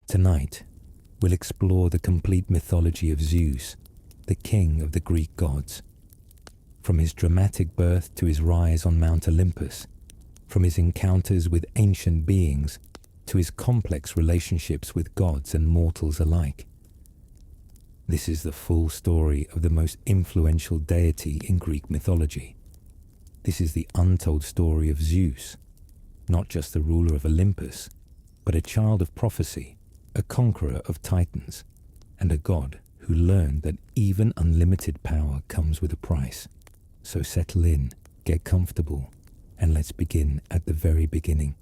Tonight, we'll explore the complete mythology of Zeus, the king of the Greek gods. From his dramatic birth to his rise on Mount Olympus, from his encounters with ancient beings to his complex relationships with gods and mortals alike. This is the full story of the most influential deity in Greek mythology. This is the untold story of Zeus, not just the ruler of Olympus, but a child of prophecy, a conqueror of titans, and a god who learned that even unlimited power comes with a price. So settle in, get comfortable, and let's begin at the very beginning.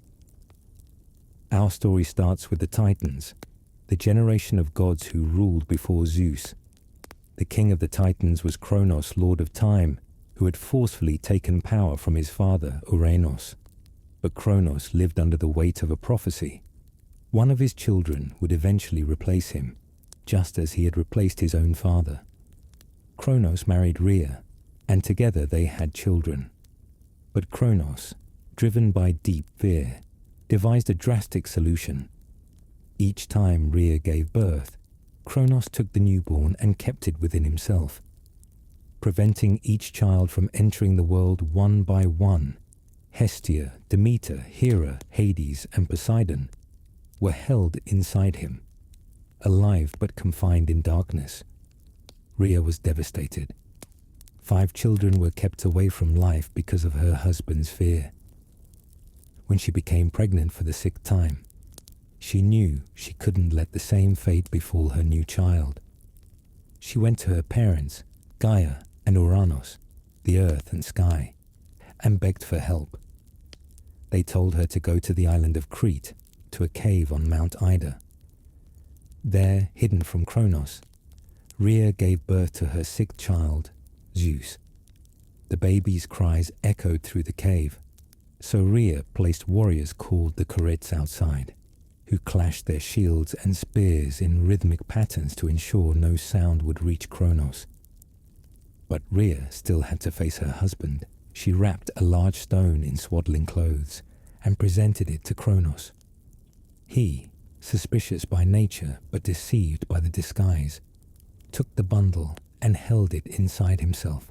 Our story starts with the Titans, the generation of gods who ruled before Zeus. The king of the Titans was Kronos, lord of time, who had forcefully taken power from his father, Uranos. But Kronos lived under the weight of a prophecy. One of his children would eventually replace him, just as he had replaced his own father. Kronos married Rhea, and together they had children. But Kronos, driven by deep fear, devised a drastic solution. Each time Rhea gave birth, Kronos took the newborn and kept it within himself. Preventing each child from entering the world one by one, Hestia, Demeter, Hera, Hades, and Poseidon were held inside him, alive but confined in darkness. Rhea was devastated. 5 children were kept away from life because of her husband's fear. When she became pregnant for the 6th time, she knew she couldn't let the same fate befall her new child. She went to her parents, Gaia and Uranus, the earth and sky, and begged for help. They told her to go to the island of Crete, to a cave on Mount Ida. There, hidden from Kronos, Rhea gave birth to her 6th child, Zeus. The baby's cries echoed through the cave, so Rhea placed warriors called the Curetes outside, who clashed their shields and spears in rhythmic patterns to ensure no sound would reach Kronos. But Rhea still had to face her husband. She wrapped a large stone in swaddling clothes and presented it to Kronos. He, suspicious by nature but deceived by the disguise, took the bundle and held it inside himself,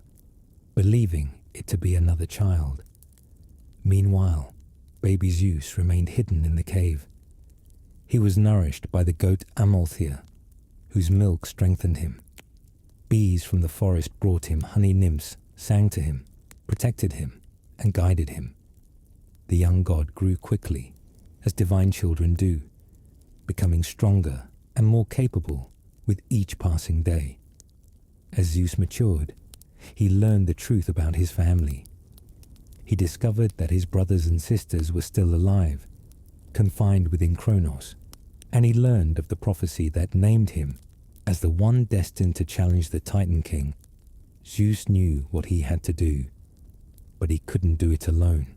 believing it to be another child. Meanwhile, baby Zeus remained hidden in the cave. He was nourished by the goat Amalthea, whose milk strengthened him. Bees from the forest brought him honey nymphs, sang to him, protected him, and guided him. The young god grew quickly, as divine children do, becoming stronger and more capable with each passing day. As Zeus matured, he learned the truth about his family. He discovered that his brothers and sisters were still alive, confined within Kronos, and he learned of the prophecy that named him as the one destined to challenge the Titan King. Zeus knew what he had to do, but he couldn't do it alone.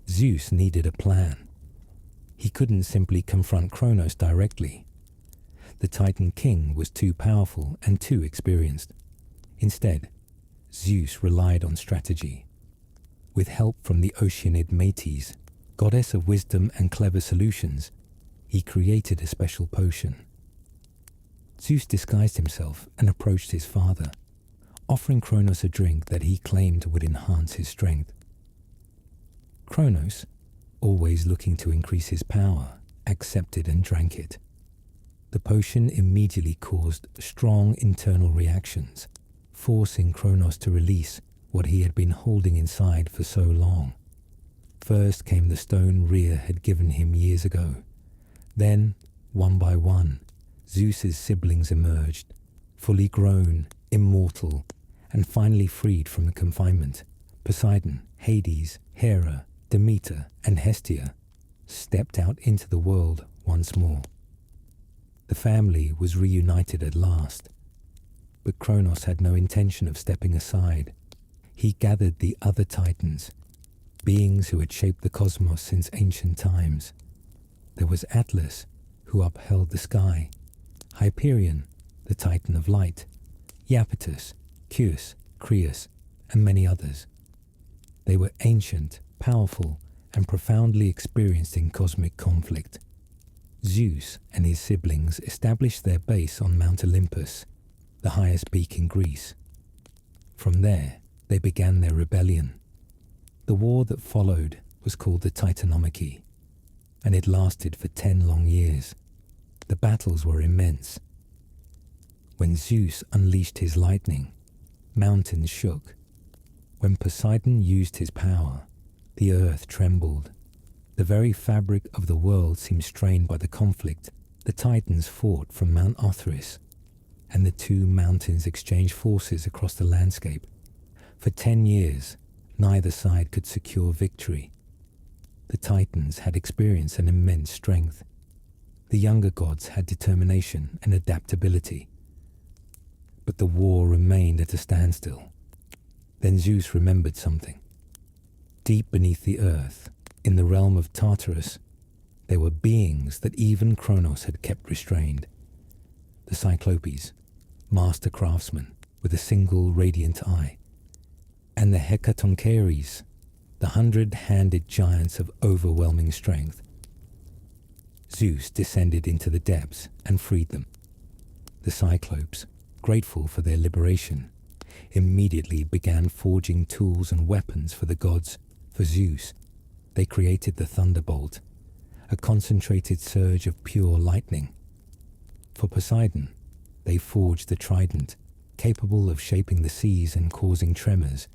Zeus needed a plan. He couldn't simply confront Kronos directly. The Titan King was too powerful and too experienced. Instead, Zeus relied on strategy. With help from the Oceanid Metis, goddess of wisdom and clever solutions, he created a special potion. Zeus disguised himself and approached his father, offering Kronos a drink that he claimed would enhance his strength. Kronos, always looking to increase his power, accepted and drank it. The potion immediately caused strong internal reactions, forcing Kronos to release what he had been holding inside for so long. First came the stone Rhea had given him years ago. Then, one by one, Zeus's siblings emerged, fully grown, immortal, and finally freed from the confinement. Poseidon, Hades, Hera, Demeter, and Hestia stepped out into the world once more. The family was reunited at last, but Kronos had no intention of stepping aside. He gathered the other titans, beings who had shaped the cosmos since ancient times. There was Atlas, who upheld the sky, Hyperion, the titan of light, Iapetus, Zeus, Creus, and many others. They were ancient, powerful, and profoundly experienced in cosmic conflict. Zeus and his siblings established their base on Mount Olympus, the highest peak in Greece. From there, they began their rebellion. The war that followed was called the Titanomachy, and it lasted for 10 long years. The battles were immense. When Zeus unleashed his lightning, mountains shook. When Poseidon used his power, the earth trembled. The very fabric of the world seemed strained by the conflict. The Titans fought from Mount Olympus, and the two mountains exchanged forces across the landscape. For 10 years, neither side could secure victory. The Titans had experienced an immense strength. The younger gods had determination and adaptability. But the war remained at a standstill. Then Zeus remembered something. Deep beneath the earth, in the realm of Tartarus, there were beings that even Kronos had kept restrained. The Cyclopes, master craftsmen with a single radiant eye, and the Hecatoncheires, the 100-handed giants of overwhelming strength. Zeus descended into the depths and freed them. The Cyclopes, grateful for their liberation, immediately began forging tools and weapons for the gods. For Zeus, they created the thunderbolt, a concentrated surge of pure lightning. For Poseidon, they forged the trident, capable of shaping the seas and causing tremors.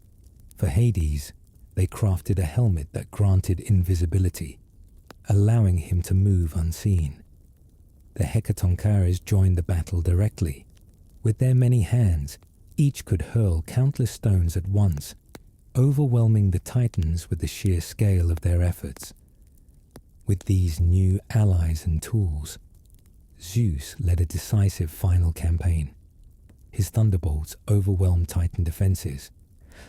For Hades, they crafted a helmet that granted invisibility, allowing him to move unseen. The Hecatoncheires joined the battle directly. With their many hands, each could hurl countless stones at once, overwhelming the Titans with the sheer scale of their efforts. With these new allies and tools, Zeus led a decisive final campaign. His thunderbolts overwhelmed Titan defenses.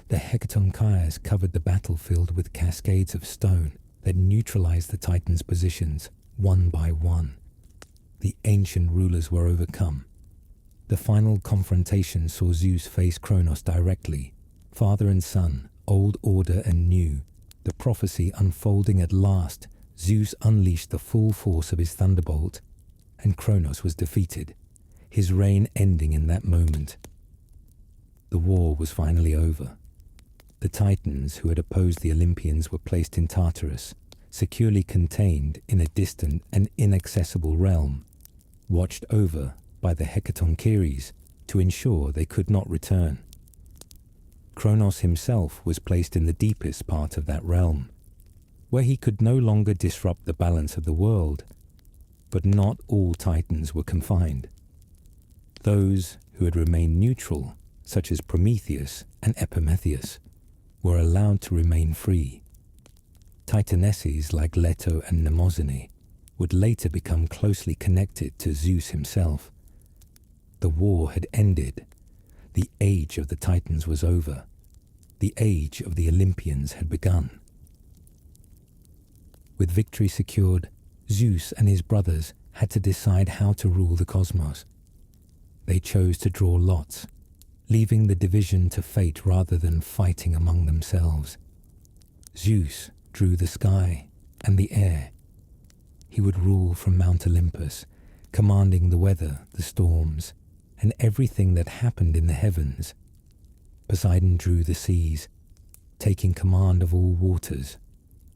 The Hecatoncheires covered the battlefield with cascades of stone that neutralized the Titans' positions one by one. The ancient rulers were overcome. The final confrontation saw Zeus face Kronos directly, father and son, old order and new. The prophecy unfolding at last, Zeus unleashed the full force of his thunderbolt, and Kronos was defeated, his reign ending in that moment. The war was finally over. The Titans who had opposed the Olympians were placed in Tartarus, securely contained in a distant and inaccessible realm, watched over by the Hecatoncheires to ensure they could not return. Kronos himself was placed in the deepest part of that realm, where he could no longer disrupt the balance of the world. But not all Titans were confined. Those who had remained neutral, such as Prometheus and Epimetheus, were allowed to remain free. Titanesses like Leto and Mnemosyne would later become closely connected to Zeus himself. The war had ended. The age of the Titans was over. The age of the Olympians had begun. With victory secured, Zeus and his brothers had to decide how to rule the cosmos. They chose to draw lots, leaving the division to fate rather than fighting among themselves. Zeus drew the sky and the air. He would rule from Mount Olympus, commanding the weather, the storms, and everything that happened in the heavens. Poseidon drew the seas, taking command of all waters,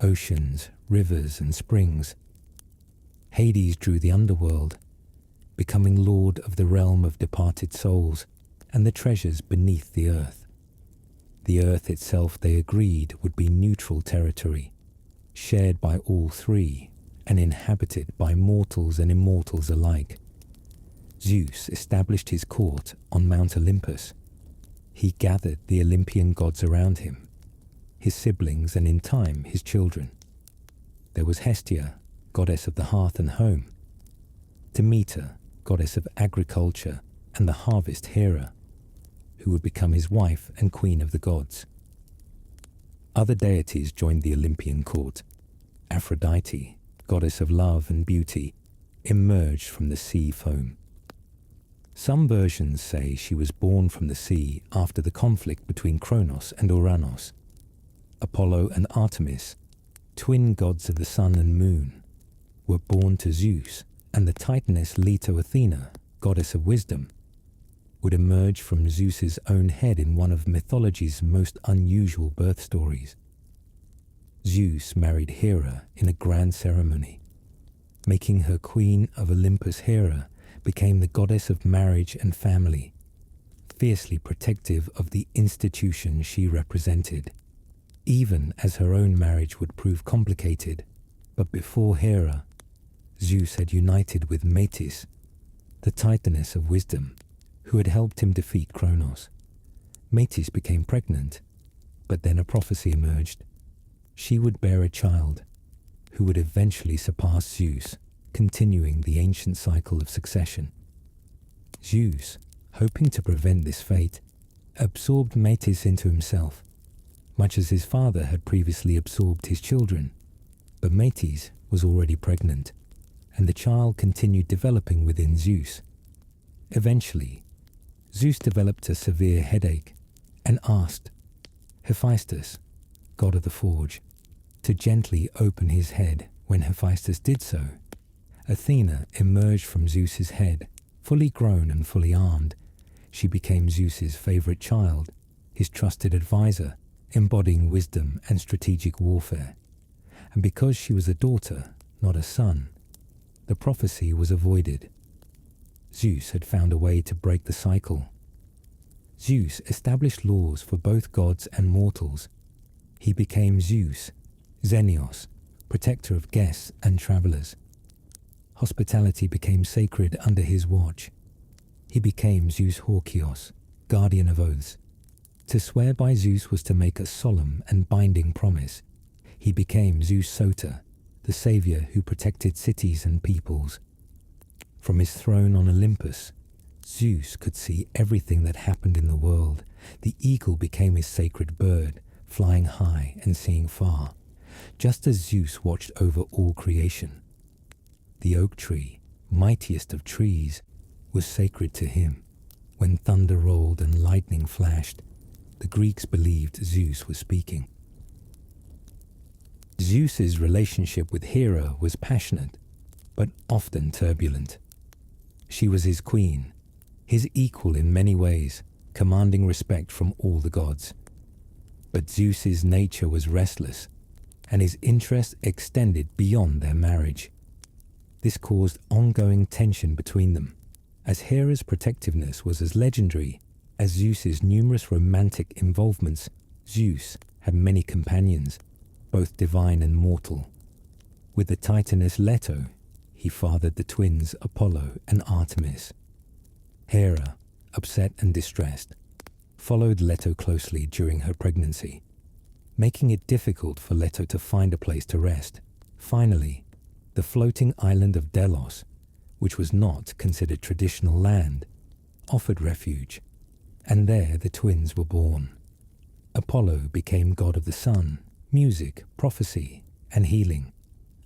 oceans, rivers, and springs. Hades drew the underworld, becoming lord of the realm of departed souls and the treasures beneath the earth. The earth itself, they agreed, would be neutral territory, shared by all three and inhabited by mortals and immortals alike. Zeus established his court on Mount Olympus. He gathered the Olympian gods around him, his siblings and in time his children. There was Hestia, goddess of the hearth and home, Demeter, goddess of agriculture and the harvest Hera, who would become his wife and queen of the gods. Other deities joined the Olympian court. Aphrodite, goddess of love and beauty, emerged from the sea foam. Some versions say she was born from the sea after the conflict between Kronos and Uranus. Apollo and Artemis, twin gods of the sun and moon, were born to Zeus and the Titaness Leto Athena, goddess of wisdom, would emerge from Zeus's own head in one of mythology's most unusual birth stories. Zeus married Hera in a grand ceremony. Making her queen of Olympus, Hera became the goddess of marriage and family, fiercely protective of the institution she represented, even as her own marriage would prove complicated. But before Hera, Zeus had united with Metis, the Titaness of wisdom, who had helped him defeat Kronos. Metis became pregnant, but then a prophecy emerged. She would bear a child, who would eventually surpass Zeus, continuing the ancient cycle of succession. Zeus, hoping to prevent this fate, absorbed Metis into himself, much as his father had previously absorbed his children. But Metis was already pregnant, and the child continued developing within Zeus. Eventually, Zeus developed a severe headache and asked Hephaestus, god of the forge, to gently open his head. When Hephaestus did so, Athena emerged from Zeus's head, fully grown and fully armed. She became Zeus's favorite child, his trusted advisor, embodying wisdom and strategic warfare. And because she was a daughter, not a son, the prophecy was avoided. Zeus had found a way to break the cycle. Zeus established laws for both gods and mortals. He became Zeus, Xenios, protector of guests and travelers. Hospitality became sacred under his watch. He became Zeus Horkios, guardian of oaths. To swear by Zeus was to make a solemn and binding promise. He became Zeus Soter, the savior who protected cities and peoples. From his throne on Olympus, Zeus could see everything that happened in the world. The eagle became his sacred bird, flying high and seeing far, just as Zeus watched over all creation. The oak tree, mightiest of trees, was sacred to him. When thunder rolled and lightning flashed, the Greeks believed Zeus was speaking. Zeus's relationship with Hera was passionate, but often turbulent. She was his queen, his equal in many ways, commanding respect from all the gods. But Zeus's nature was restless, and his interest extended beyond their marriage. This caused ongoing tension between them, as Hera's protectiveness was as legendary as Zeus's numerous romantic involvements. Zeus had many companions, both divine and mortal. With the Titaness Leto, he fathered the twins Apollo and Artemis. Hera, upset and distressed, followed Leto closely during her pregnancy, making it difficult for Leto to find a place to rest. Finally, the floating island of Delos, which was not considered traditional land, offered refuge, and there the twins were born. Apollo became god of the sun, music, prophecy, and healing.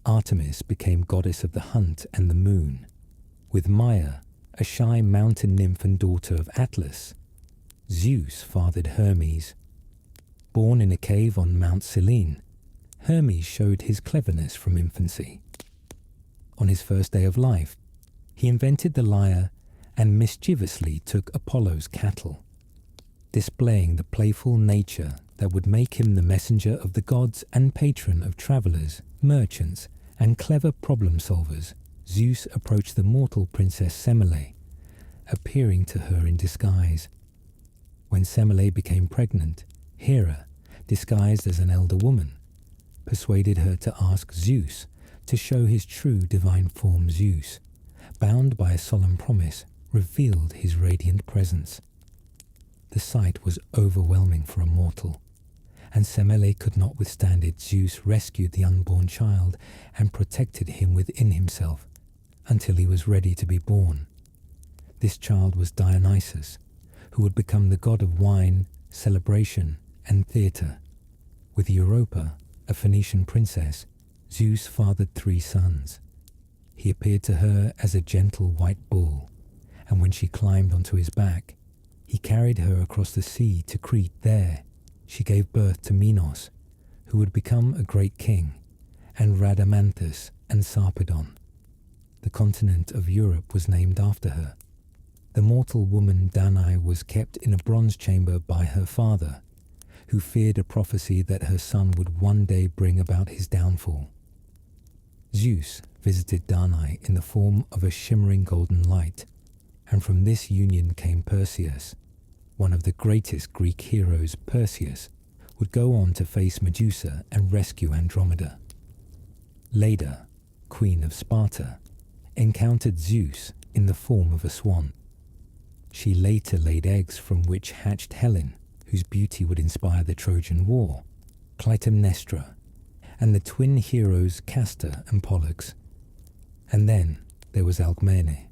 Artemis became goddess of the hunt and the moon. With Maia, a shy mountain nymph and daughter of Atlas, Zeus fathered Hermes. Born in a cave on Mount Selene, Hermes showed his cleverness from infancy. On his first day of life, he invented the lyre and mischievously took Apollo's cattle, displaying the playful nature that would make him the messenger of the gods and patron of travelers, merchants, and clever problem solvers. Zeus approached the mortal princess Semele, appearing to her in disguise. When Semele became pregnant, Hera, disguised as an elder woman, persuaded her to ask Zeus to show his true divine form. Zeus, bound by a solemn promise, revealed his radiant presence. The sight was overwhelming for a mortal, and Semele could not withstand it. Zeus rescued the unborn child and protected him within himself until he was ready to be born. This child was Dionysus, who would become the god of wine, celebration, and theatre. With Europa, a Phoenician princess, Zeus fathered 3 sons. He appeared to her as a gentle white bull, and when she climbed onto his back, he carried her across the sea to Crete. There, she gave birth to Minos, who would become a great king, and Rhadamanthus and Sarpedon. The continent of Europe was named after her. The mortal woman Danae was kept in a bronze chamber by her father, who feared a prophecy that her son would one day bring about his downfall. Zeus visited Danae in the form of a shimmering golden light, and from this union came Perseus. One of the greatest Greek heroes, Perseus, would go on to face Medusa and rescue Andromeda. Leda, queen of Sparta, encountered Zeus in the form of a swan. She later laid eggs from which hatched Helen, whose beauty would inspire the Trojan War, Clytemnestra, and the twin heroes Castor and Pollux. And then there was Alcmene,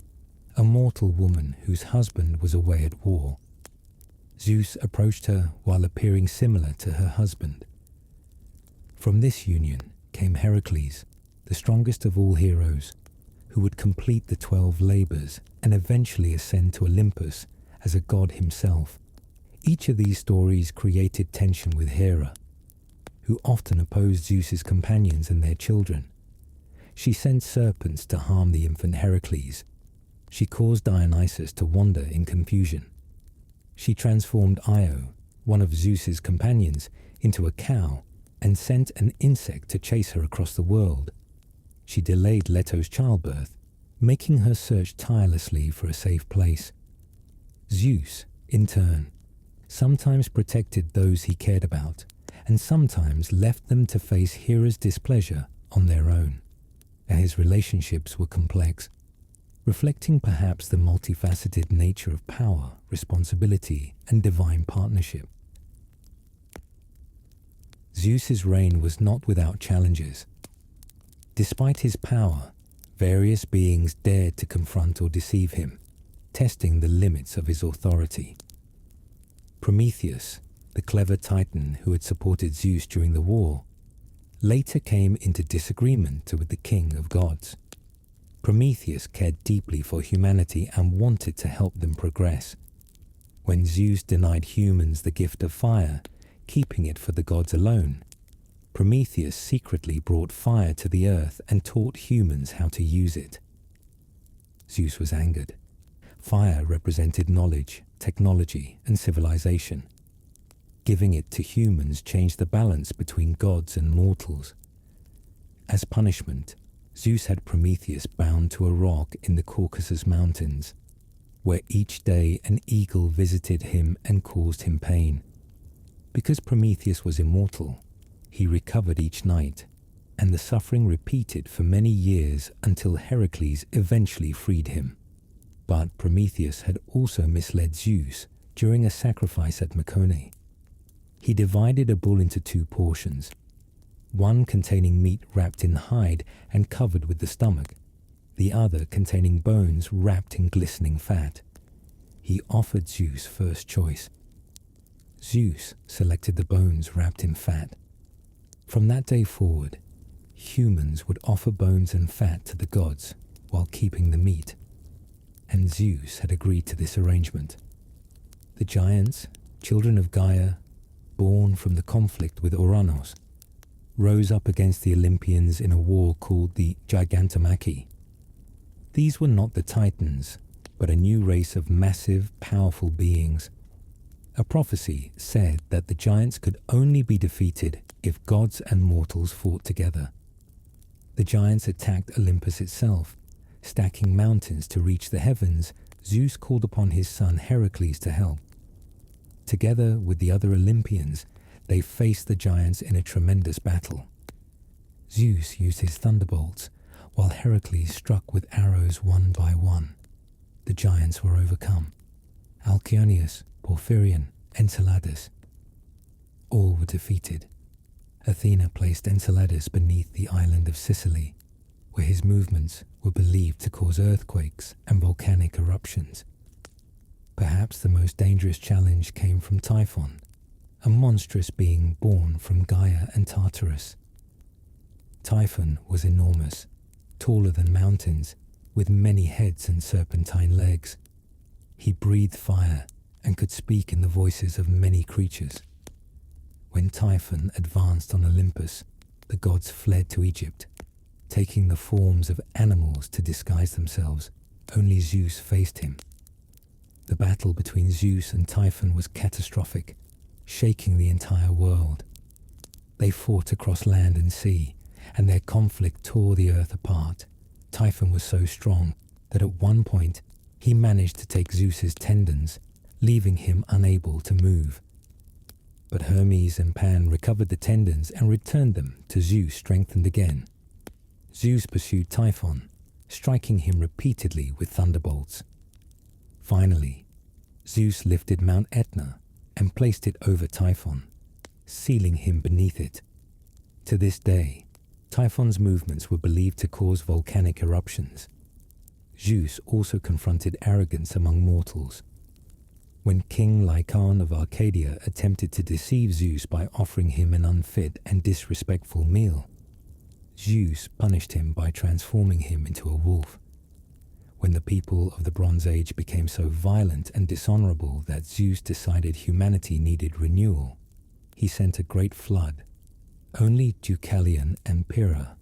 a mortal woman whose husband was away at war. Zeus approached her while appearing similar to her husband. From this union came Heracles, the strongest of all heroes, who would complete the 12 labors and eventually ascend to Olympus as a god himself. Each of these stories created tension with Hera, who often opposed Zeus's companions and their children. She sent serpents to harm the infant Heracles. She caused Dionysus to wander in confusion. She transformed Io, one of Zeus's companions, into a cow and sent an insect to chase her across the world. She delayed Leto's childbirth, making her search tirelessly for a safe place. Zeus, in turn, sometimes protected those he cared about, and sometimes left them to face Hera's displeasure on their own, and his relationships were complex, reflecting perhaps the multifaceted nature of power, responsibility, and divine partnership. Zeus's reign was not without challenges. Despite his power, various beings dared to confront or deceive him, testing the limits of his authority. Prometheus, the clever Titan who had supported Zeus during the war, later came into disagreement with the king of gods. Prometheus cared deeply for humanity and wanted to help them progress. When Zeus denied humans the gift of fire, keeping it for the gods alone, Prometheus secretly brought fire to the earth and taught humans how to use it. Zeus was angered. Fire represented knowledge, technology, and civilization. Giving it to humans changed the balance between gods and mortals. As punishment, Zeus had Prometheus bound to a rock in the Caucasus Mountains, where each day an eagle visited him and caused him pain. Because Prometheus was immortal, he recovered each night, and the suffering repeated for many years until Heracles eventually freed him. But Prometheus had also misled Zeus during a sacrifice at Mecone. He divided a bull into 2 portions, one containing meat wrapped in hide and covered with the stomach, the other containing bones wrapped in glistening fat. He offered Zeus first choice. Zeus selected the bones wrapped in fat. From that day forward, humans would offer bones and fat to the gods while keeping the meat, and Zeus had agreed to this arrangement. The giants, children of Gaia, born from the conflict with Ouranos, rose up against the Olympians in a war called the Gigantomachy. These were not the Titans, but a new race of massive, powerful beings. A prophecy said that the giants could only be defeated if gods and mortals fought together. The giants attacked Olympus itself. Stacking mountains to reach the heavens, Zeus called upon his son Heracles to help. Together with the other Olympians, they faced the giants in a tremendous battle. Zeus used his thunderbolts, while Heracles struck with arrows one by one. The giants were overcome. Alcyoneus, Porphyrion, Enceladus, all were defeated. Athena placed Enceladus beneath the island of Sicily, where his movements were believed to cause earthquakes and volcanic eruptions. Perhaps the most dangerous challenge came from Typhon, a monstrous being born from Gaia and Tartarus. Typhon was enormous, taller than mountains, with many heads and serpentine legs. He breathed fire and could speak in the voices of many creatures. When Typhon advanced on Olympus, the gods fled to Egypt. taking the forms of animals to disguise themselves. Only Zeus faced him. The battle between Zeus and Typhon was catastrophic, shaking the entire world. They fought across land and sea, and their conflict tore the earth apart. Typhon was so strong that at one point he managed to take Zeus's tendons, leaving him unable to move. But Hermes and Pan recovered the tendons and returned them to Zeus strengthened again. Zeus pursued Typhon, striking him repeatedly with thunderbolts. Finally, Zeus lifted Mount Etna and placed it over Typhon, sealing him beneath it. To this day, Typhon's movements were believed to cause volcanic eruptions. Zeus also confronted arrogance among mortals. When King Lycaon of Arcadia attempted to deceive Zeus by offering him an unfit and disrespectful meal, Zeus punished him by transforming him into a wolf. When the people of the Bronze Age became so violent and dishonorable that Zeus decided humanity needed renewal, he sent a great flood. Only Deucalion and Pyrrha,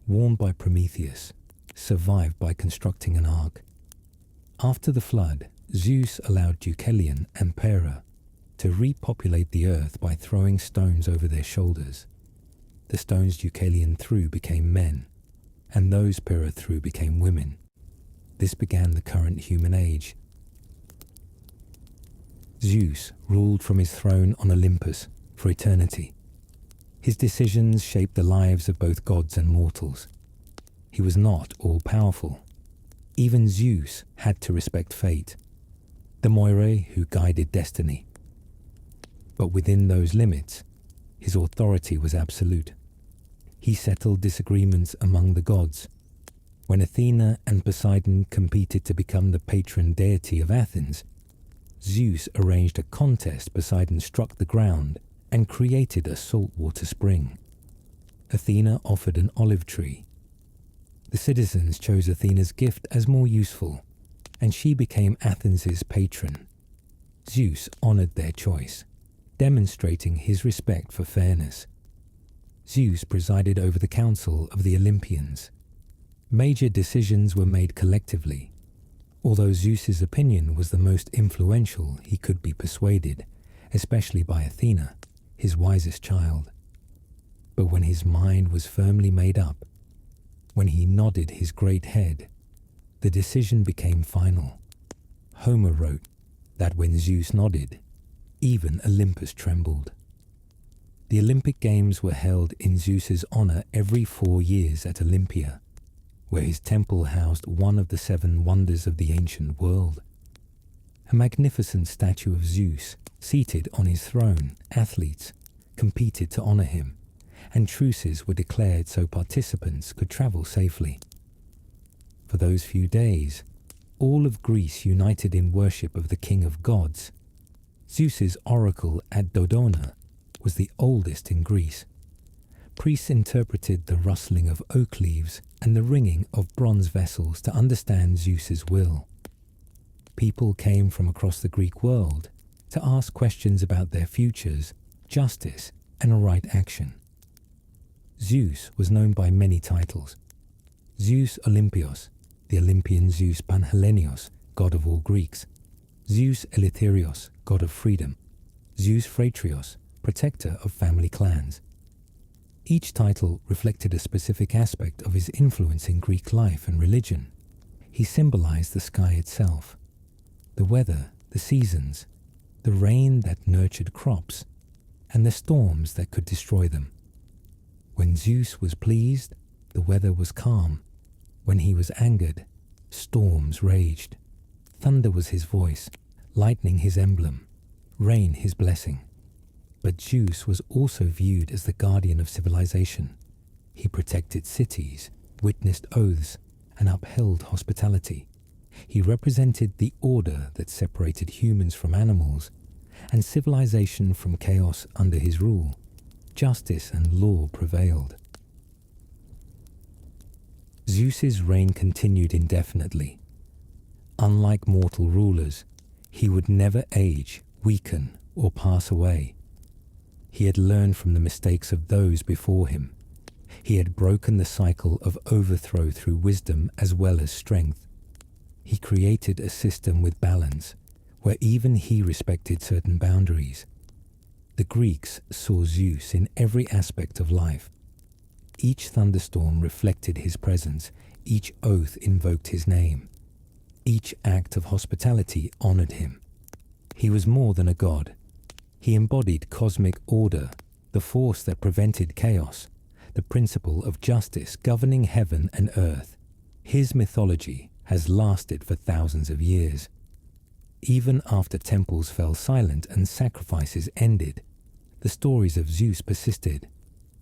warned by Prometheus, survived by constructing an ark. After the flood, Zeus allowed Deucalion and Pyrrha to repopulate the earth by throwing stones over their shoulders. The stones Deucalion threw became men, and those Pyrrha threw became women. This began the current human age. Zeus ruled from his throne on Olympus for eternity. His decisions shaped the lives of both gods and mortals. He was not all-powerful. Even Zeus had to respect fate, the Moirae who guided destiny. But within those limits, his authority was absolute. He settled disagreements among the gods. When Athena and Poseidon competed to become the patron deity of Athens, Zeus arranged a contest. Poseidon struck the ground and created a saltwater spring. Athena offered an olive tree. The citizens chose Athena's gift as more useful, and she became Athens' patron. Zeus honored their choice, demonstrating his respect for fairness. Zeus presided over the council of the Olympians. Major decisions were made collectively. Although Zeus's opinion was the most influential, he could be persuaded, especially by Athena, his wisest child. But when his mind was firmly made up, when he nodded his great head, the decision became final. Homer wrote that when Zeus nodded, even Olympus trembled. The Olympic Games were held in Zeus's honor every 4 years at Olympia, where his temple housed one of the 7 wonders of the ancient world. A magnificent statue of Zeus, seated on his throne, athletes competed to honor him, and truces were declared so participants could travel safely. For those few days, all of Greece united in worship of the king of gods. Zeus's oracle at Dodona was the oldest in Greece. Priests interpreted the rustling of oak leaves and the ringing of bronze vessels to understand Zeus's will. People came from across the Greek world to ask questions about their futures, justice, and right action. Zeus was known by many titles. Zeus Olympios, the Olympian Zeus Panhellenios, god of all Greeks. Zeus Eleutherios, god of freedom. Zeus Phratrios, protector of family clans. Each title reflected a specific aspect of his influence in Greek life and religion. He symbolized the sky itself, the weather, the seasons, the rain that nurtured crops, and the storms that could destroy them. When Zeus was pleased, the weather was calm. When he was angered, storms raged. Thunder was his voice, lightning his emblem, rain his blessing. But Zeus was also viewed as the guardian of civilization. He protected cities, witnessed oaths, and upheld hospitality. He represented the order that separated humans from animals and civilization from chaos under his rule. Justice and law prevailed. Zeus's reign continued indefinitely. Unlike mortal rulers, he would never age, weaken, or pass away. He had learned from the mistakes of those before him. He had broken the cycle of overthrow through wisdom as well as strength. He created a system with balance, where even he respected certain boundaries. The Greeks saw Zeus in every aspect of life. Each thunderstorm reflected his presence, each oath invoked his name. Each act of hospitality honored him. He was more than a god. He embodied cosmic order, the force that prevented chaos, the principle of justice governing heaven and earth. His mythology has lasted for thousands of years. Even after temples fell silent and sacrifices ended, the stories of Zeus persisted.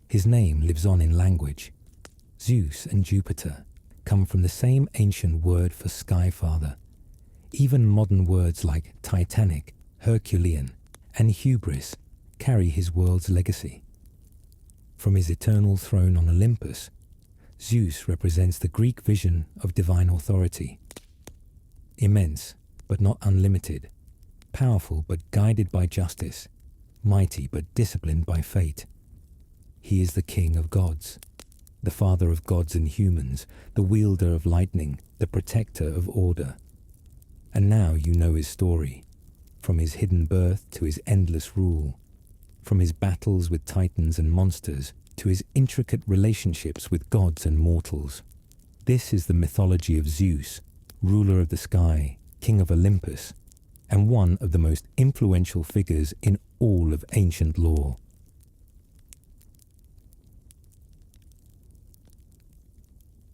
His name lives on in language. Zeus and Jupiter come from the same ancient word for sky father. Even modern words like Titanic, Herculean, and hubris carry his world's legacy. From his eternal throne on Olympus, Zeus represents the Greek vision of divine authority. Immense, but not unlimited. Powerful, but guided by justice. Mighty, but disciplined by fate. He is the king of gods, the father of gods and humans, the wielder of lightning, the protector of order. And now you know his story, from his hidden birth to his endless rule, from his battles with titans and monsters to his intricate relationships with gods and mortals. This is the mythology of Zeus, ruler of the sky, king of Olympus, and one of the most influential figures in all of ancient lore.